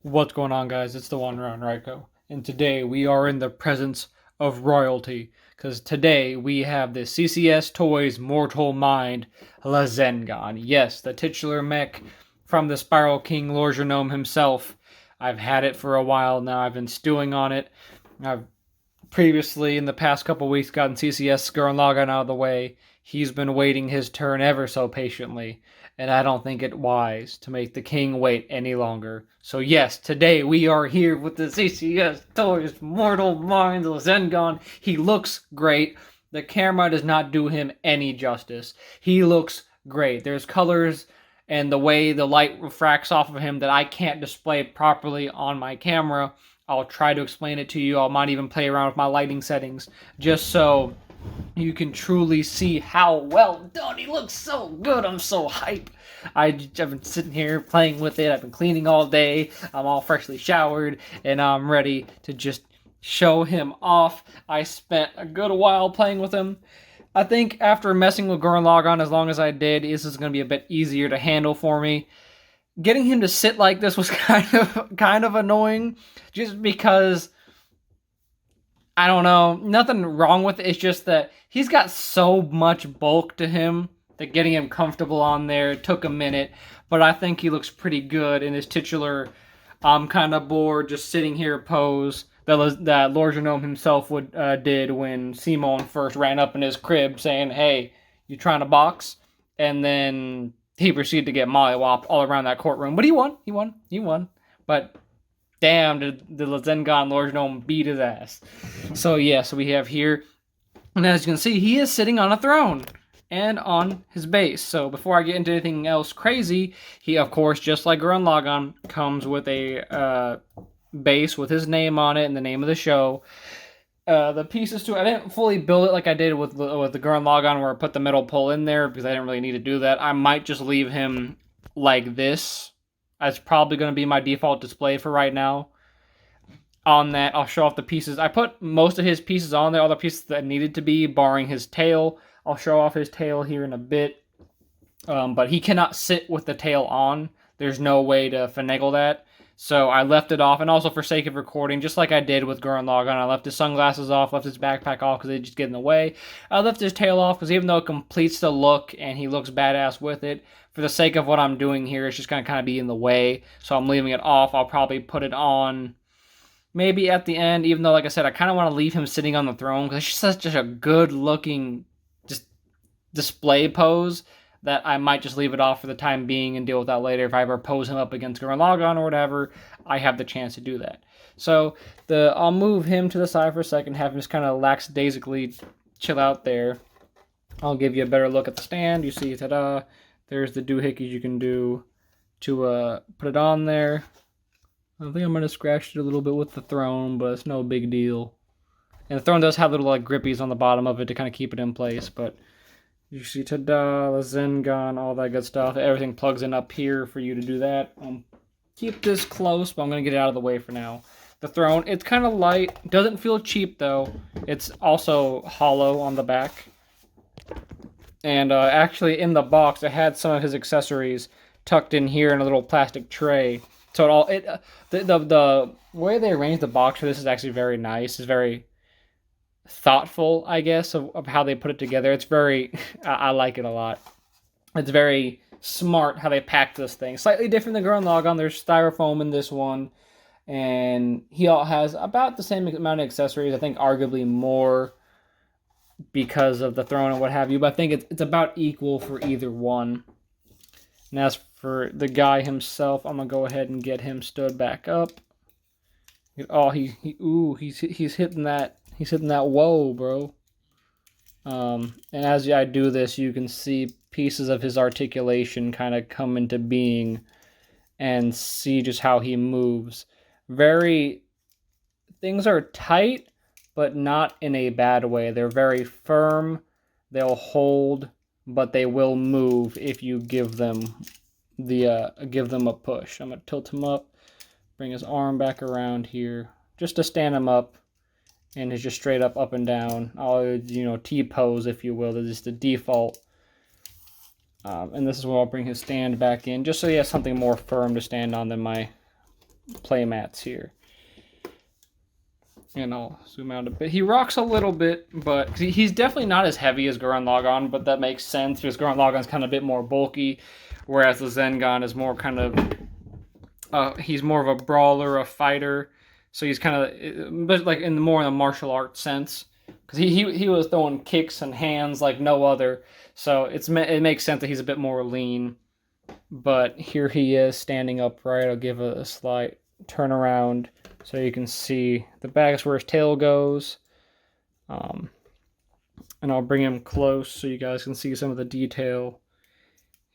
What's going on, guys? It's the one Ron Ryko, and today we are in the presence of royalty. Because today we have the CCS Toys Mortal Mind Lazengann. Yes, the titular mech from the Spiral King Lord Genome himself. I've had it for a while now. I've been stewing on it. I've previously, in the past couple weeks, gotten CCS Gurren Lagann out of the way. He's been waiting his turn ever so patiently, and I don't think it wise to make the king wait any longer. So yes, today we are here with the CCS Toys Mortal Minds Lazengann. He looks great. The camera does not do him any justice. He looks great. There's colors and the way the light refracts off of him that I can't display properly on my camera. I'll try to explain it to you. I might even play around with my lighting settings just so you can truly see how well done. He looks so good. I'm so hype. I've been sitting here playing with it. I've been cleaning all day. I'm all freshly showered, and I'm ready to just show him off. I spent a good while playing with him. I think after messing with Gurren Lagann as long as I did, this is going to be a bit easier to handle for me. Getting him to sit like this was kind of annoying, just because I don't know, nothing wrong with it. It's just that he's got so much bulk to him that getting him comfortable on there took a minute. But I think he looks pretty good in his titular I'm kind of bored just sitting here pose that Lord Genome himself did when Simon first ran up in his crib saying, "Hey, you trying to box?" And then he proceeded to get mollywopped all around that courtroom. But he won. But damn, did the Lazengann Lord Genome beat his ass. So yeah, so we have here, and as you can see, he is sitting on a throne and on his base. So before I get into anything else crazy, he, of course, just like Gurren Lagann, comes with a base with his name on it and the name of the show. The pieces to it, I didn't fully build it like I did with the Gurren Lagann, where I put the metal pole in there because I didn't really need to do that. I might just leave him like this. That's probably going to be my default display for right now. On that, I'll show off the pieces. I put most of his pieces on there, all the pieces that needed to be, barring his tail. I'll show off his tail here in a bit. But he cannot sit with the tail on. There's no way to finagle that. So I left it off, and also for sake of recording, just like I did with Gurren Lagann, I left his sunglasses off, left his backpack off because they just get in the way. I left his tail off because even though it completes the look and he looks badass with it, for the sake of what I'm doing here, it's just going to kind of be in the way. So I'm leaving it off. I'll probably put it on maybe at the end, even though, like I said, I kind of want to leave him sitting on the throne because it's just such a good-looking just display pose that I might just leave it off for the time being and deal with that later. If I ever pose him up against Gurren Lagann or whatever, I have the chance to do that. So I'll move him to the side for a second, have him just kind of lackadaisically chill out there. I'll give you a better look at the stand. You see, ta-da, there's the doohickeys you can do to put it on there. I think I might have scratched it a little bit with the throne, but it's no big deal. And the throne does have little like grippies on the bottom of it to kind of keep it in place, but you see, ta-da, Lazengann, all that good stuff. Everything plugs in up here for you to do that. Keep this close, but I'm going to get it out of the way for now. The throne, it's kind of light. Doesn't feel cheap, though. It's also hollow on the back. And actually, in the box, it had some of his accessories tucked in here in a little plastic tray. So the way they arranged the box for this is actually very nice. It's very thoughtful, I guess, of how they put it together. It's very, I like it a lot. It's very smart how they packed this thing. Slightly different than Gurren Lagann. There's styrofoam in this one, and he all has about the same amount of accessories. I think arguably more because of the throne and what have you, but I think it's about equal for either one. And as for the guy himself, I'm gonna go ahead and get him stood back up. Oh, he's hitting that. He's hitting that whoa, bro. And as I do this, you can see pieces of his articulation kind of come into being and see just how he moves. Things are tight, but not in a bad way. They're very firm. They'll hold, but they will move if you give them a push. I'm gonna tilt him up, bring his arm back around here, just to stand him up. And it's just straight up and down. I'll, T-pose, if you will. That's just the default. And this is where I'll bring his stand back in, just so he has something more firm to stand on than my play mats here. And I'll zoom out a bit. He rocks a little bit, but he's definitely not as heavy as Gurren Lagann, but that makes sense because Gurren Lagann's kind of a bit more bulky, whereas the Lazengann is more kind of, he's more of a brawler, a fighter. So he's kind of, but like in the more in the martial arts sense, because he was throwing kicks and hands like no other. So it makes sense that he's a bit more lean. But here he is standing upright. I'll give a slight turn around so you can see the back is where his tail goes. And I'll bring him close so you guys can see some of the detail.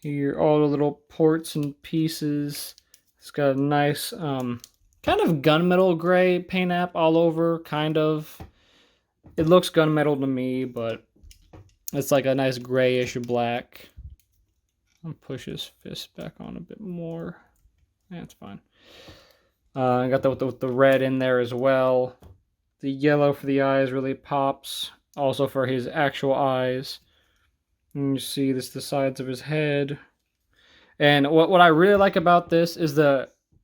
Here, all the little ports and pieces. It's got a nice kind of gunmetal gray paint app all over, kind of. It looks gunmetal to me, but it's like a nice grayish black. I'll push his fist back on a bit more. That's fine. I got that with the red in there as well. The yellow for the eyes really pops. Also for his actual eyes. And you see this the sides of his head. And what I really like about this is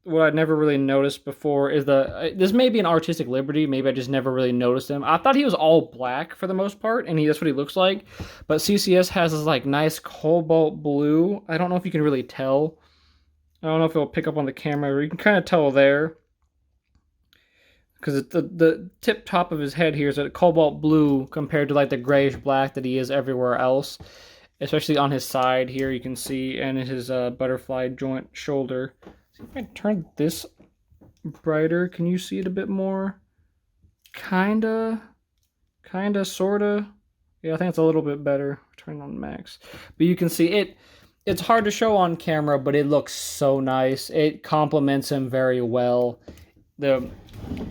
what I'd never really noticed before is this may be an artistic liberty. Maybe I just never really noticed him. I thought he was all black for the most part, and that's what he looks like. But CCS has this like nice cobalt blue. I don't know if you can really tell. I don't know if it'll pick up on the camera, but you can kind of tell there. Because the tip top of his head here is a cobalt blue compared to like the grayish black that he is everywhere else. Especially on his side here, you can see, and his butterfly joint shoulder. See if I turn this brighter, can you see it a bit more? Kinda, sorta. Yeah, I think it's a little bit better. Turn on max. But you can see it. It's hard to show on camera, but it looks so nice. It complements him very well. The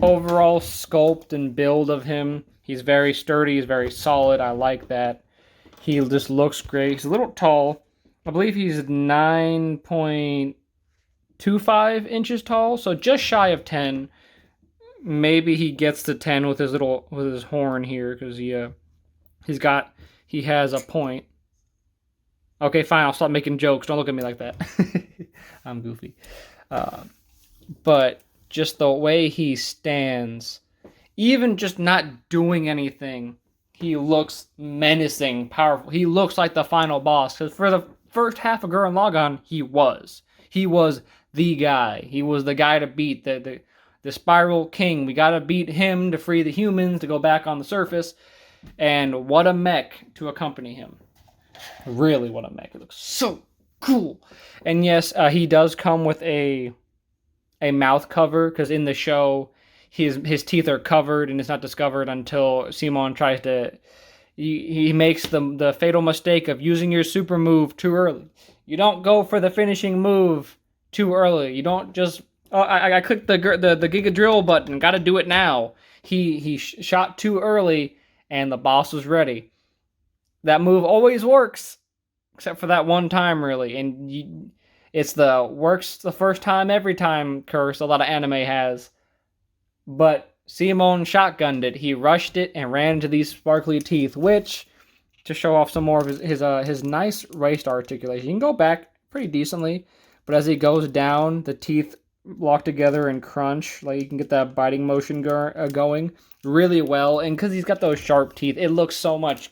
overall sculpt and build of him, he's very sturdy, he's very solid. I like that. He just looks great. He's a little tall. I believe he's 9.25 inches tall, so just shy of 10. Maybe he gets to 10 with his horn here because he has a point. Okay, fine. I'll stop making jokes. Don't look at me like that. I'm goofy. But just the way he stands, even just not doing anything, he looks menacing, powerful. He looks like the final boss. Because for the first half of Gurren Lagann, he was the guy. He was the guy to beat, the Spiral King. We gotta beat him to free the humans to go back on the surface. And what a mech to accompany him. Really, what a mech. It looks so cool. And yes, he does come with a mouth cover, because in the show, his teeth are covered, and it's not discovered until Simon tries to... He makes the fatal mistake of using your super move too early. You don't go for the finishing move too early. You don't just... Oh, I clicked the Giga Drill button. Gotta do it now. He shot too early, and the boss was ready. That move always works, except for that one time, really. And it's the works the first time, every time curse a lot of anime has. But Simon shotgunned it. He rushed it and ran into these sparkly teeth, which, to show off some more of his nice raced articulation, you can go back pretty decently, but as he goes down, the teeth lock together and crunch. Like, you can get that biting motion going really well. And because he's got those sharp teeth, it looks so much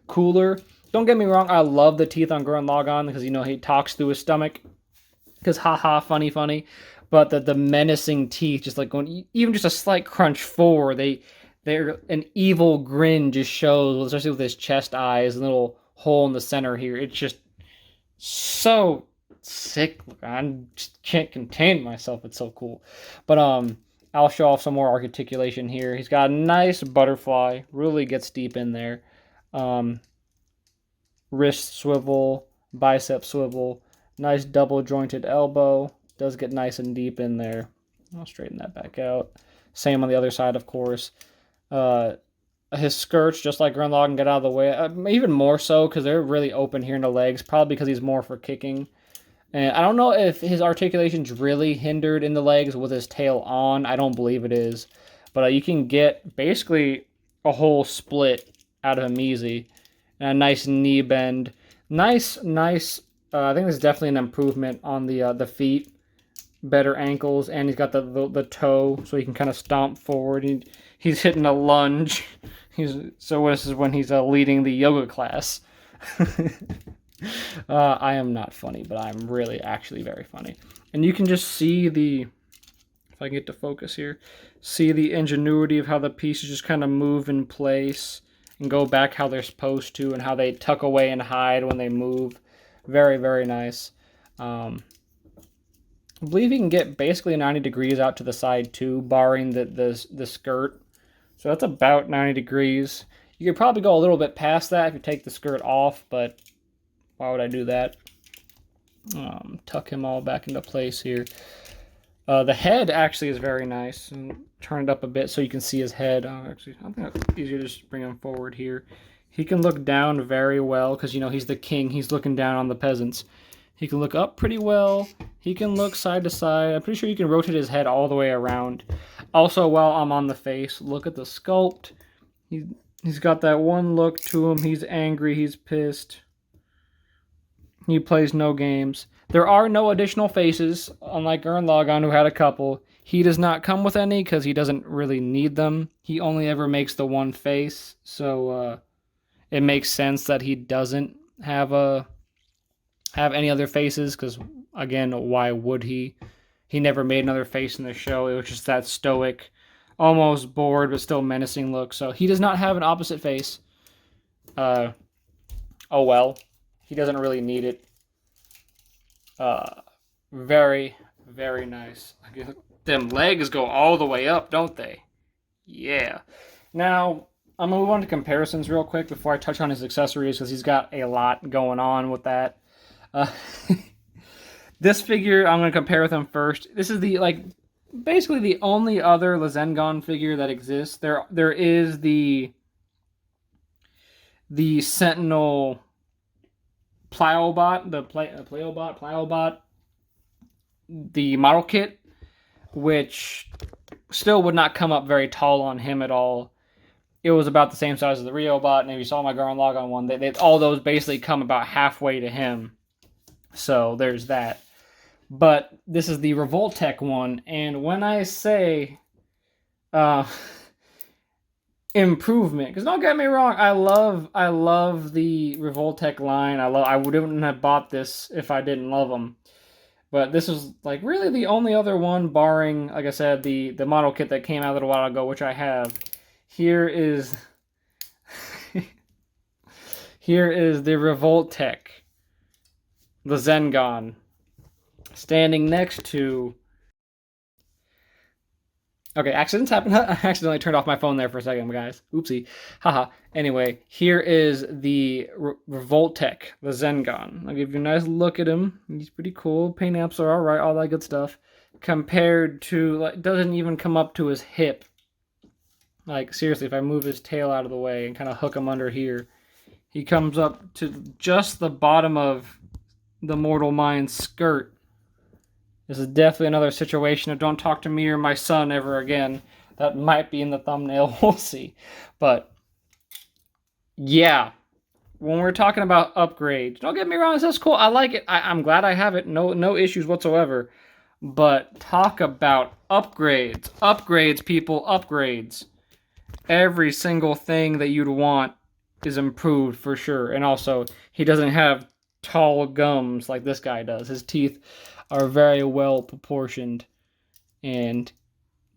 cooler. Don't get me wrong, I love the teeth on Gurren Lagann because, he talks through his stomach. Because haha, funny. But the menacing teeth, just like going, even just a slight crunch forward, they're an evil grin just shows, especially with his chest eyes, a little hole in the center here. It's just so sick. I just can't contain myself. It's so cool. But I'll show off some more articulation here. He's got a nice butterfly, really gets deep in there. Wrist swivel, bicep swivel, nice double jointed elbow. Does get nice and deep in there. I'll straighten that back out. Same on the other side, of course. His skirts, just like Gurren Lagann, get out of the way. Even more so, because they're really open here in the legs. Probably because he's more for kicking. And I don't know if his articulation's really hindered in the legs with his tail on. I don't believe it is. But you can get basically a whole split out of him easy. And a nice knee bend. Nice. I think this is definitely an improvement on the feet. better ankles, and he's got the toe, so he can kind of stomp forward. He's hitting a lunge. So this is when he's leading the yoga class. I am not funny, but I'm really actually very funny. And you can just see if I get to focus here, see the ingenuity of how the pieces just kind of move in place and go back how they're supposed to, and how they tuck away and hide when they move. Very, very nice. I believe you can get basically 90 degrees out to the side too, barring the skirt. So that's about 90 degrees. You could probably go a little bit past that if you take the skirt off, but why would I do that? Tuck him all back into place here. The head actually is very nice. And turn it up a bit so you can see his head. Actually, I think it's easier to just bring him forward here. He can look down very well because, you know, he's the king. He's looking down on the peasants. He can look up pretty well. He can look side to side. I'm pretty sure you can rotate his head all the way around. Also, while I'm on the face, look at the sculpt. He's got that one look to him. He's angry. He's pissed. He plays no games. There are no additional faces, unlike Lazengann, who had a couple. He does not come with any because he doesn't really need them. He only ever makes the one face, so it makes sense that he doesn't have any other faces, because, again, why would he? He never made another face in the show. It was just that stoic, almost bored, but still menacing look. So he does not have an opposite face. Oh well. He doesn't really need it. Very, very nice. Them legs go all the way up, don't they? Yeah. Now, I'm going to move on to comparisons real quick before I touch on his accessories, because he's got a lot going on with that. This figure I'm going to compare with him first. This is basically the only other Lazengann figure that exists. There is the Sentinel Pliobot, Pliobot, the model kit, which still would not come up very tall on him at all. It was about the same size as the Riobot, and if you saw my Gurren Lagann one, all those basically come about halfway to him. So there's that. But this is the Revoltech one, and when I say improvement, because don't get me wrong, I love the Revoltech line. I wouldn't have bought this if I didn't love them. But this is like really the only other one, barring, like I said, the model kit that came out a little while ago, which I have. Here is here is the Revoltech Lazengann standing next to... Okay, accidents happen. I accidentally turned off my phone there for a second, guys. Oopsie. Haha. Anyway, here is the Revoltech, Lazengann. I'll give you a nice look at him. He's pretty cool. Paint apps are alright, all that good stuff. Compared to, like, doesn't even come up to his hip. Like, seriously, if I move his tail out of the way and kind of hook him under here, he comes up to just the bottom of the Mortal Mind's skirt. This is definitely another situation of don't talk to me or my son ever again. That might be in the thumbnail. We'll see. But, yeah. When we're talking about upgrades, don't get me wrong, this is cool. I like it. I'm glad I have it. No issues whatsoever. But talk about upgrades. Upgrades, people. Upgrades. Every single thing that you'd want is improved for sure. And also, he doesn't have tall gums like this guy does. His teeth are very well proportioned, and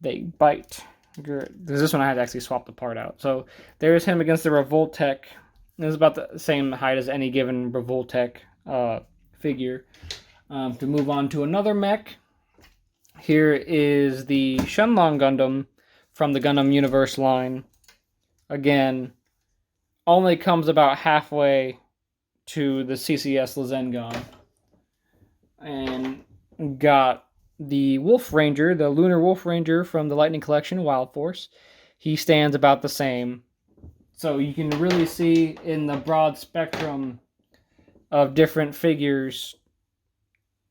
they bite. This one I had to actually swap the part out. So there's him against the Revoltech. This is about the same height as any given Revoltech figure. To move on to another mech, here is the Shenlong Gundam from the Gundam Universe line. Again, only comes about halfway to the CCS Lazengann. And got the Wolf Ranger, the Lunar Wolf Ranger from the Lightning Collection, Wild Force. He stands about the same. So you can really see in the broad spectrum of different figures,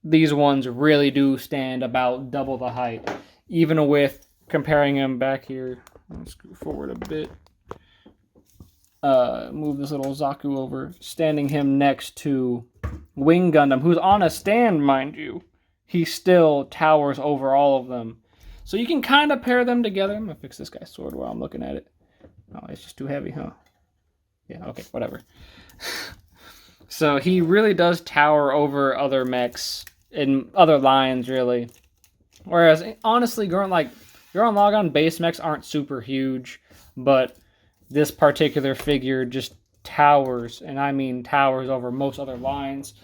these ones really do stand about double the height. Even with comparing him back here. Let's go forward a bit. Move this little Zaku over. Standing him next to Wing Gundam, who's on a stand, mind you. he still towers over all of them. So you can kind of pair them together. I'm going to fix this guy's sword while I'm looking at it. Oh, it's just too heavy, huh? Yeah, okay, whatever. So he really does tower over other mechs in other lines, really. Whereas, honestly, Gurren Lagann base mechs aren't super huge, but this particular figure just towers, and I mean towers over most other lines.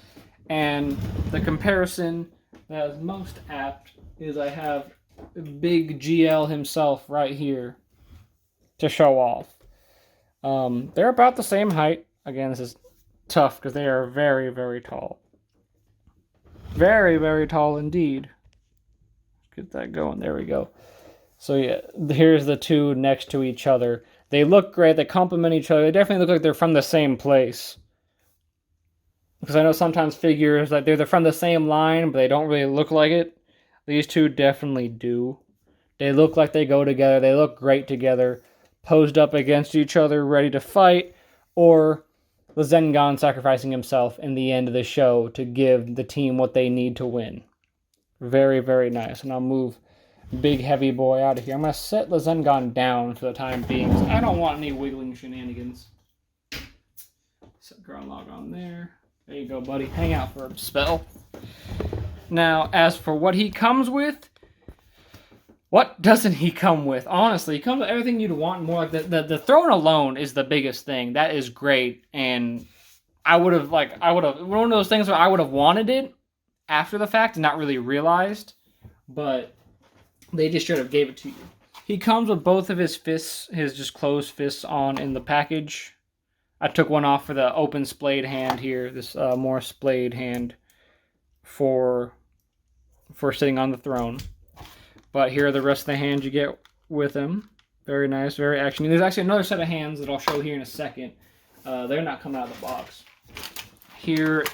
And the comparison that is most apt is I have big GL himself right here to show off. They're about the same height. Again, this is tough because they are very, very tall. Very, very tall indeed. Get that going. There we go. So yeah, here's the two next to each other. They look great. They complement each other. They definitely look like they're from the same place. Because I know sometimes figures, like they're from the same line, but they don't really look like it. These two definitely do. They look like they go together. They look great together. Posed up against each other, ready to fight. Or Lazengann sacrificing himself in the end of the show to give the team what they need to win. Very, very nice. And I'll move big heavy boy out of here. I'm going to set Lazengann down for the time being. I don't want any wiggling shenanigans. Set Gurren Lagann there. There you go, buddy. Hang out for a spell. Now, as for what he comes with, what doesn't he come with? Honestly, he comes with everything you'd want. More like the throne alone is the biggest thing. That is great. And I would have, one of those things where I would have wanted it after the fact and not really realized. But they just should have gave it to you. He comes with both of his fists, his just closed fists on in the package. I took one off for the open splayed hand here. This more splayed hand for sitting on the throne. But here are the rest of the hands you get with him. Very nice, very actiony. There's actually another set of hands that I'll show here in a second. They're not coming out of the box. Here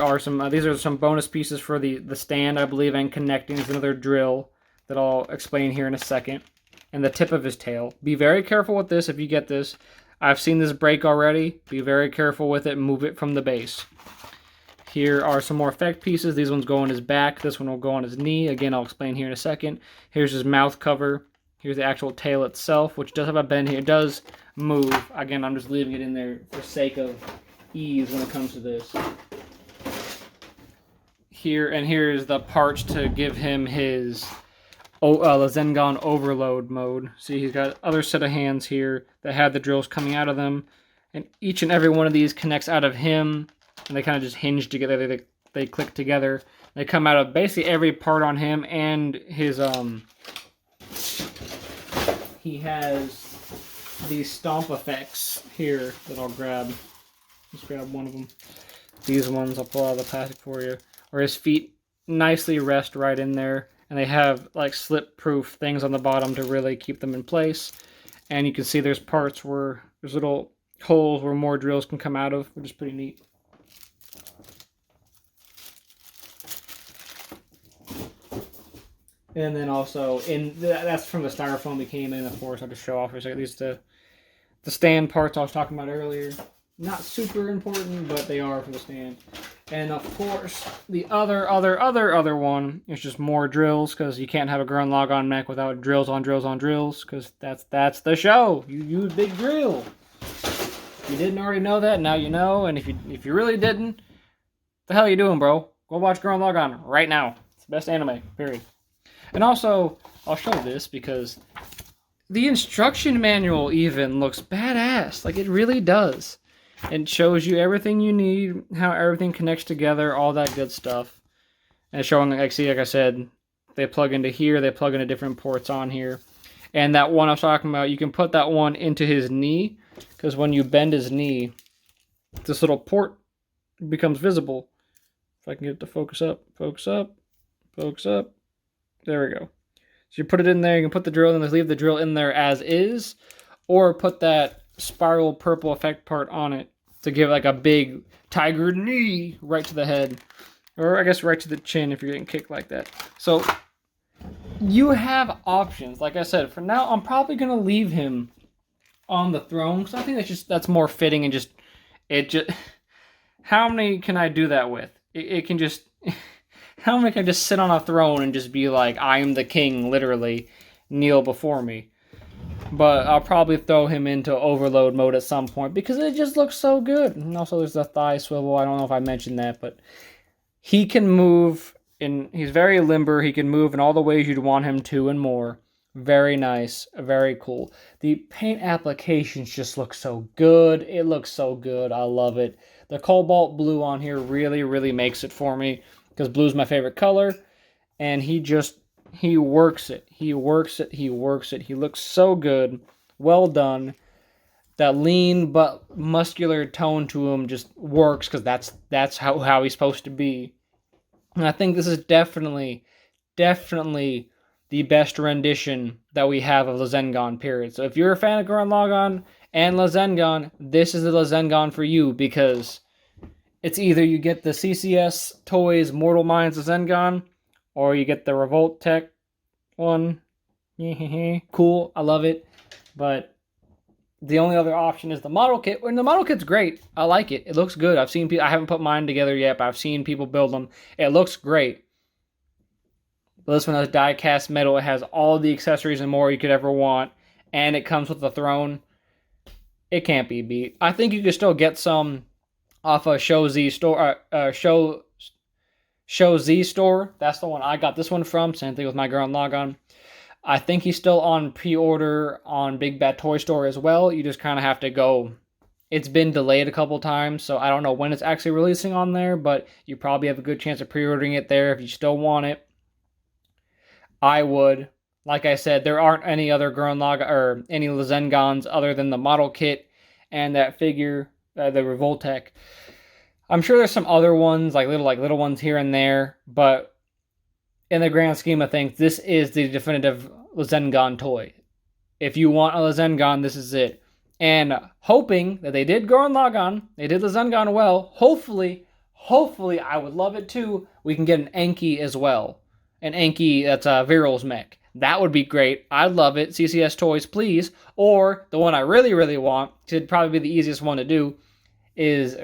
are some. These are some bonus pieces for the stand, I believe, and connecting. There's another drill that I'll explain here in a second. And the tip of his tail. Be very careful with this if you get this. I've seen this break already. Be very careful with it and move it from the base. Here are some more effect pieces. These ones go on his back. This one will go on his knee. Again, I'll explain here in a second. Here's his mouth cover. Here's the actual tail itself, which does have a bend here. It does move. Again, I'm just leaving it in there for sake of ease when it comes to this. Here's the parts to give him his Lazengann overload mode. See, he's got other set of hands here that have the drills coming out of them. And each and every one of these connects out of him. And they kind of just hinge together. They click together. They come out of basically every part on him. And his, he has these stomp effects here that I'll grab. Just grab one of them. These ones I'll pull out of the plastic for you. Where his feet nicely rest right in there. And they have like slip-proof things on the bottom to really keep them in place. And you can see there's parts where there's little holes where more drills can come out of, which is pretty neat. And then also, that's from the styrofoam we came in, of course. I'll just show off for a second. These are the stand parts I was talking about earlier. Not super important, but they are for the stand. And of course, the other one is just more drills, because you can't have a Gurren Lagann mech without drills on drills on drills, because that's the show. You use big drill. If you didn't already know that, now you know. And if you really didn't, what the hell are you doing, bro? Go watch Gurren Lagann right now. It's the best anime, period. And also, I'll show this because the instruction manual even looks badass. Like, it really does. It shows you everything you need, how everything connects together, all that good stuff. And it's showing, like I said, they plug into here, they plug into different ports on here. And that one I was talking about, you can put that one into his knee, because when you bend his knee, this little port becomes visible. If I can get it to focus up, focus up, focus up. There we go. So you put it in there, you can put the drill in, and leave the drill in there as is, or put that spiral purple effect part on it to give like a big tiger knee right to the head, or I guess right to the chin if you're getting kicked like that. So you have options. Like I said, for now I'm probably gonna leave him on the throne, because I think that's more fitting, and just how many can I do that with? It can just How am I gonna just sit on a throne and just be like, I am the king, literally, kneel before me? But I'll probably throw him into overload mode at some point because it just looks so good. And also, there's the thigh swivel. I don't know if I mentioned that, but he can move, and he's very limber. He can move in all the ways you'd want him to and more. Very nice, very cool. The paint applications just look so good. It looks so good. I love it. The cobalt blue on here really, really makes it for me because blue's my favorite color, and he works it. He works it. He works it. He looks so good. Well done. That lean but muscular tone to him just works because that's how he's supposed to be. And I think this is definitely the best rendition that we have of Lazengann, period. So if you're a fan of Gurren Lagann and Lazengann, this is the Lazengann for you because it's either you get the CCS Toys Mortal Minds Lazengann or you get the Revolt Tech one. Cool, I love it. But the only other option is the model kit, and the model kit's great. I like it. It looks good. I haven't put mine together yet, but I've seen people build them. It looks great. But this one has die-cast metal. It has all the accessories and more you could ever want, and it comes with the throne. It can't be beat. I think you could still get some off a Show Z store. Show Z store. That's the one I got this one from. Same thing with my Gurren Lagann. I think he's still on pre-order on Big Bad Toy Store as well. You just kind of have to go. It's been delayed a couple times, so I don't know when it's actually releasing on there, but you probably have a good chance of pre-ordering it there if you still want it. I would. Like I said, there aren't any other Gurren Lagann or any Lazenganns other than the model kit and that figure, the Revoltech. I'm sure there's some other ones, like little ones here and there, but in the grand scheme of things, this is the definitive Lazengann toy. If you want a Lazengann, this is it. And hoping that they did Gurren Lagann, they did Lazengann well, hopefully, I would love it too, we can get an Enki as well. An Enki that's a Viral's mech. That would be great. I'd love it. CCS Toys, please. Or the one I really, really want, should probably be the easiest one to do, is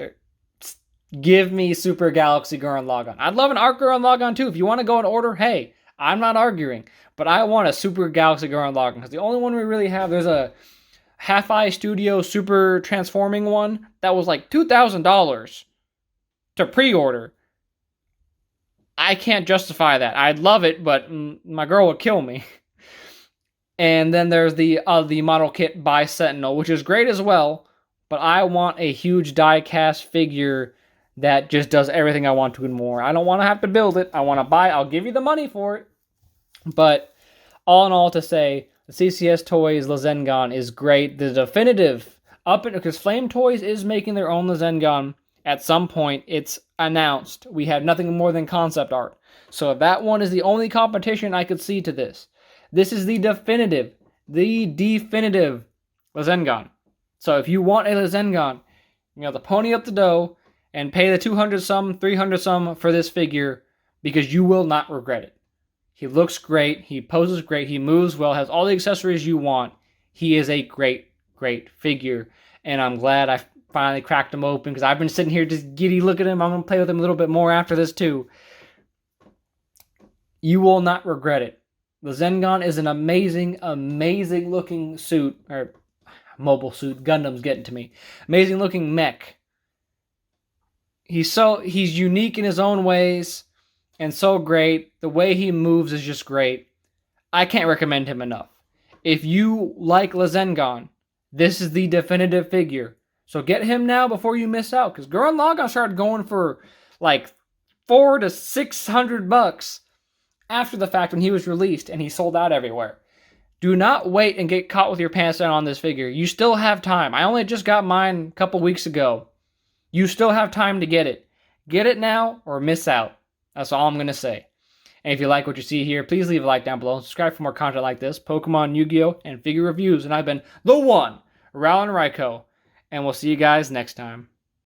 give me Super Galaxy Gurren Lagann. I'd love an Arc Gurren Lagann too. If you want to go in order, hey, I'm not arguing. But I want a Super Galaxy Gurren Lagann because the only one we really have, there's a Half-Eye Studio Super Transforming one that was like $2,000 to pre-order. I can't justify that. I'd love it, but my girl would kill me. And then there's the model kit by Sentinel, which is great as well. But I want a huge die-cast figure that just does everything I want to and more. I don't want to have to build it. I want to buy. I'll give you the money for it. But all in all, to say, the CCS Toys Lazengann is great. The definitive because Flame Toys is making their own Lazengann. At some point, it's announced. We have nothing more than concept art. So that one is the only competition I could see to this. This is the definitive Lazengann. So if you want a Lazengann, you have to pony up the dough and pay the 200 some, 300 some for this figure because you will not regret it. He looks great. He poses great. He moves well. Has all the accessories you want. He is a great, great figure. And I'm glad I finally cracked him open because I've been sitting here just giddy looking at him. I'm going to play with him a little bit more after this too. You will not regret it. Lazengann is an amazing, amazing looking suit, or mobile suit. Gundam's getting to me. Amazing looking mech. He's unique in his own ways and so great. The way he moves is just great. I can't recommend him enough. If you like Lazengann, this is the definitive figure. So get him now before you miss out, because Gurren Lagann started going for like $400 to $600 after the fact when he was released, and he sold out everywhere. Do not wait and get caught with your pants down on this figure. You still have time. I only just got mine a couple weeks ago. You still have time to get it. Get it now or miss out. That's all I'm going to say. And if you like what you see here, please leave a like down below. Subscribe for more content like this, Pokemon, Yu-Gi-Oh, and figure reviews. And I've been the one, Rowland Ryko. And we'll see you guys next time.